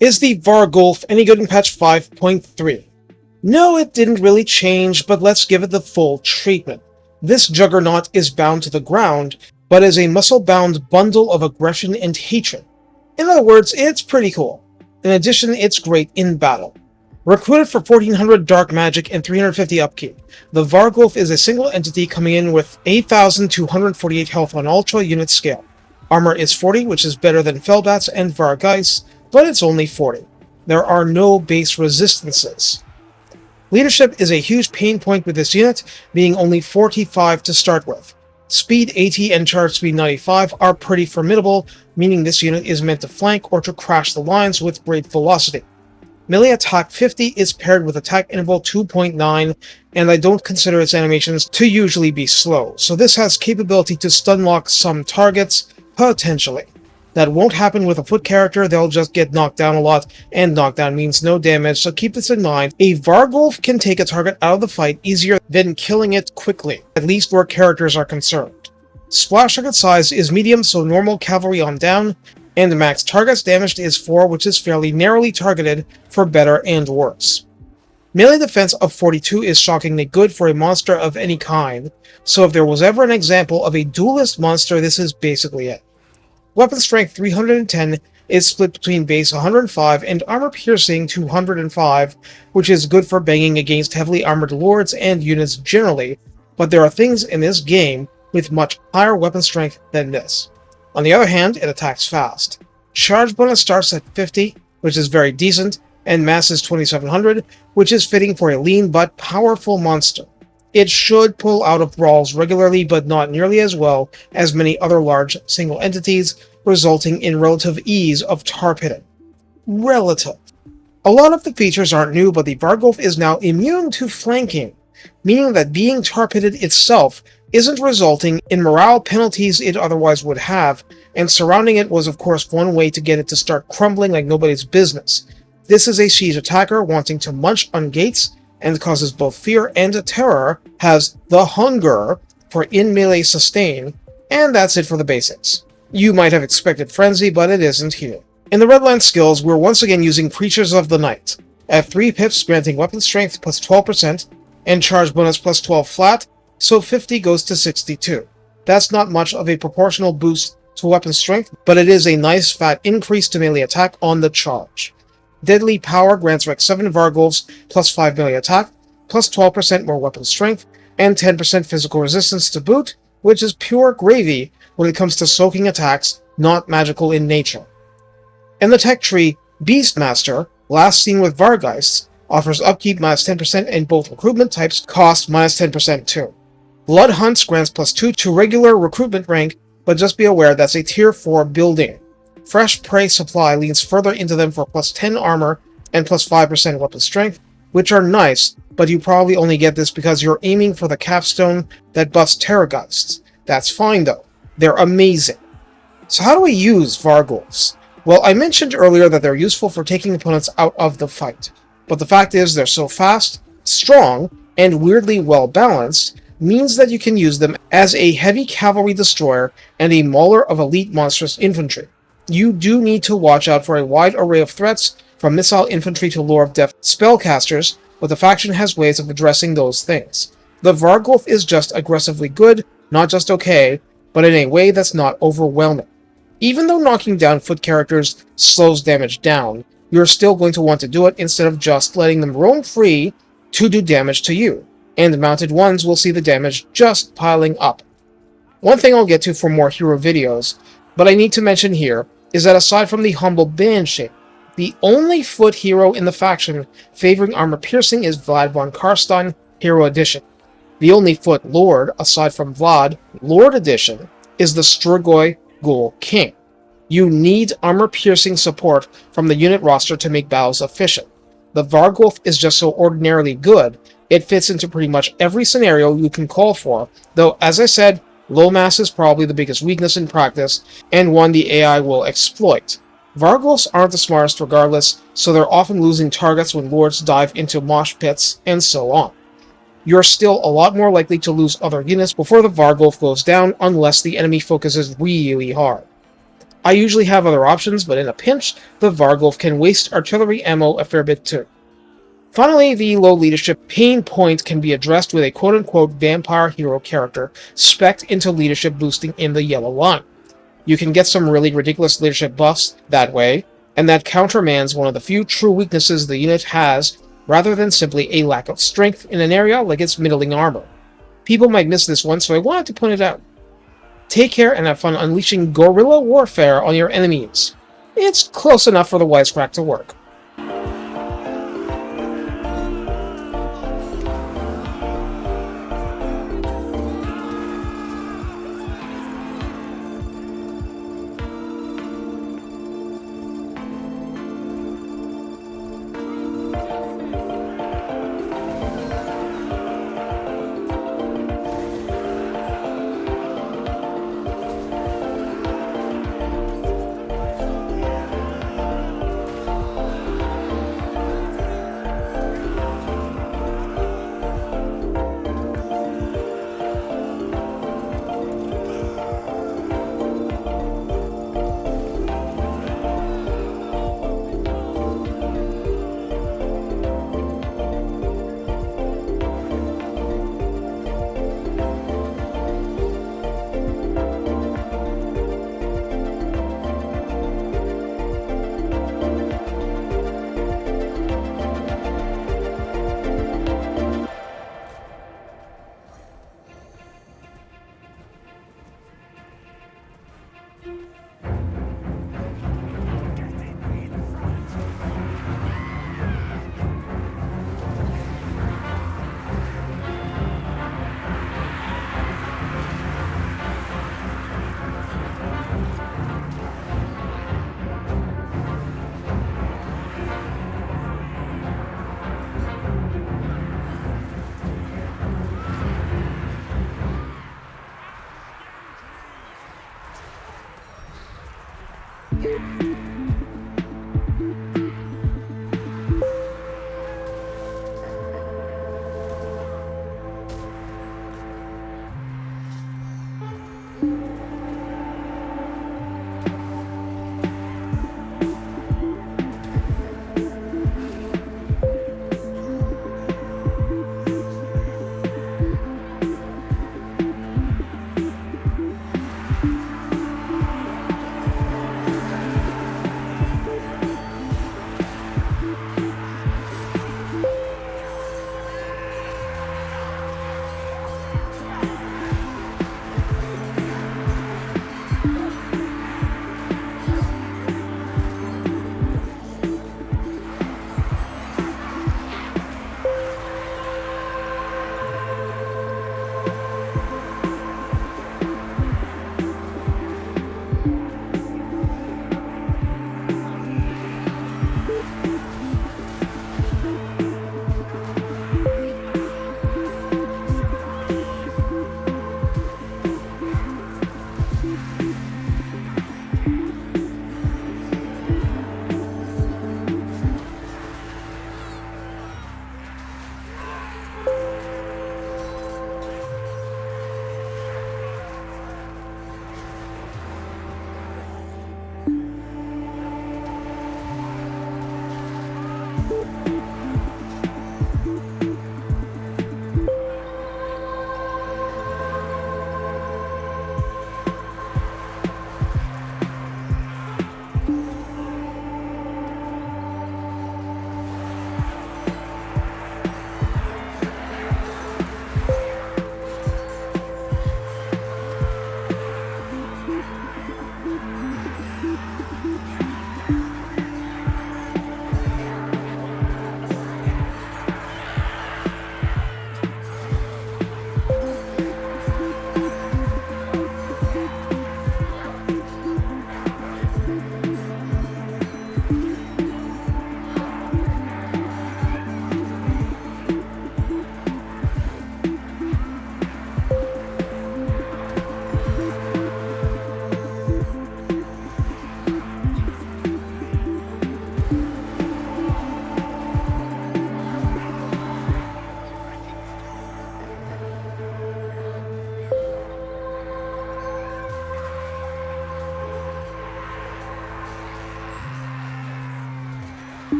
Is the Varghulf any good in patch 5.3? No, it didn't really change, but let's give it the full treatment. This juggernaut is bound to the ground, but is a muscle-bound bundle of aggression and hatred. In other words, it's pretty cool. In addition, it's great in battle. Recruited for 1400 dark magic and 350 upkeep, the Varghulf is a single entity coming in with 8,248 health on Ultra unit scale. Armor is 40, which is better than Felbats and Varghulfs, but it's only 40. There are no base resistances. Leadership is a huge pain point with this unit, being only 45 to start with. Speed 80 and charge speed 95 are pretty formidable, meaning this unit is meant to flank or to crash the lines with great velocity. Melee attack 50 is paired with attack interval 2.9, and I don't consider its animations to usually be slow, so this has capability to stunlock some targets, potentially. That won't happen with a foot character, they'll just get knocked down a lot, and knockdown means no damage, so keep this in mind. A Varghulf can take a target out of the fight easier than killing it quickly, at least where characters are concerned. Splash target size is medium, so normal cavalry on down, and the max targets damaged is 4, which is fairly narrowly targeted for better and worse. Melee defense of 42 is shockingly good for a monster of any kind, so if there was ever an example of a duelist monster, this is basically it. Weapon strength 310 is split between base 105 and armor piercing 205, which is good for banging against heavily armored lords and units generally, but there are things in this game with much higher weapon strength than this. On the other hand, it attacks fast. Charge bonus starts at 50, which is very decent, and mass is 2700, which is fitting for a lean but powerful monster. It should pull out of brawls regularly, but not nearly as well as many other large single entities, resulting in relative ease of tar pitting. Relative. A lot of the features aren't new, but the Varghulf is now immune to flanking, meaning that being tar pitted itself isn't resulting in morale penalties it otherwise would have, and surrounding it was of course one way to get it to start crumbling like nobody's business. This is a siege attacker wanting to munch on gates, and causes both fear and terror, has the hunger for in-melee sustain, and that's it for the basics. You might have expected frenzy, but it isn't here. In the Redland skills, we're once again using Creatures of the Night. At 3 pips, granting weapon strength plus 12%, and charge bonus plus 12 flat, so 50 goes to 62. That's not much of a proportional boost to weapon strength, but it is a nice fat increase to melee attack on the charge. Deadly Power grants Rec 7 Varghulfs plus 5 melee attack, plus 12% more weapon strength, and 10% physical resistance to boot, which is pure gravy when it comes to soaking attacks not magical in nature. In the tech tree, Beastmaster, last seen with Varghulfs, offers upkeep minus 10% and both recruitment types cost minus 10% too. Blood Hunts grants plus 2 to regular recruitment rank, but just be aware that's a tier 4 building. Fresh Prey Supply leans further into them for plus 10 armor and plus 5% weapon strength, which are nice, but you probably only get this because you're aiming for the capstone that buffs Terrorgeists. That's fine though. They're amazing. So how do we use Varghulfs? Well, I mentioned earlier that they're useful for taking opponents out of the fight, but the fact is they're so fast, strong, and weirdly well balanced, means that you can use them as a heavy cavalry destroyer and a mauler of elite monstrous infantry. You do need to watch out for a wide array of threats, from missile infantry to Lore of Death spellcasters, but the faction has ways of addressing those things. The Varghulf is just aggressively good, not just okay, but in a way that's not overwhelming. Even though knocking down foot characters slows damage down, you're still going to want to do it instead of just letting them roam free to do damage to you, and mounted ones will see the damage just piling up. One thing I'll get to for more hero videos, but I need to mention here, is that aside from the humble band shape, the only foot hero in the faction favoring armor piercing is Vlad von Karstein, Hero Edition. The only foot lord, aside from Vlad, Lord Edition, is the Strigoi Ghoul King. You need armor piercing support from the unit roster to make battles efficient. The Varghulf is just so ordinarily good, it fits into pretty much every scenario you can call for, though as I said, low mass is probably the biggest weakness in practice, and one the AI will exploit. Varghulfs aren't the smartest regardless, so they're often losing targets when lords dive into mosh pits, and so on. You're still a lot more likely to lose other units before the Varghulf goes down unless the enemy focuses really hard. I usually have other options, but in a pinch, the Varghulf can waste artillery ammo a fair bit too. Finally, the low leadership pain point can be addressed with a quote-unquote vampire hero character spec'd into leadership boosting in the yellow line. You can get some really ridiculous leadership buffs that way, and that countermands one of the few true weaknesses the unit has, rather than simply a lack of strength in an area like its middling armor. People might miss this one, so I wanted to point it out. Take care and have fun unleashing guerrilla warfare on your enemies. It's close enough for the wisecrack to work.